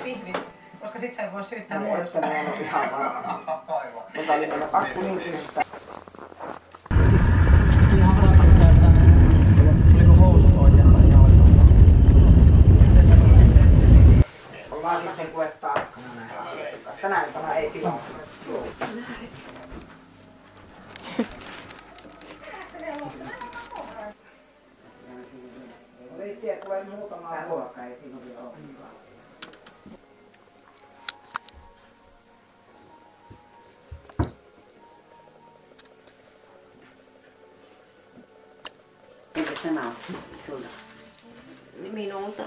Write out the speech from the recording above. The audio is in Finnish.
pihvit, koska sit sä ei voi syyttää No mua. niin, että ne on ihan varma. Mutta oli meillä akku niin pihvistä. Ihan harapasta, että tuliko housut oikein tai jalkaan. Ollaan sitten kuule tarkkana näin asiakkaan. Tänä iltana ei tilaa. Vitsi, että tulee muutamaa ruokaa, ei siinä vielä ole. Entä tämä on sulla? Minulta.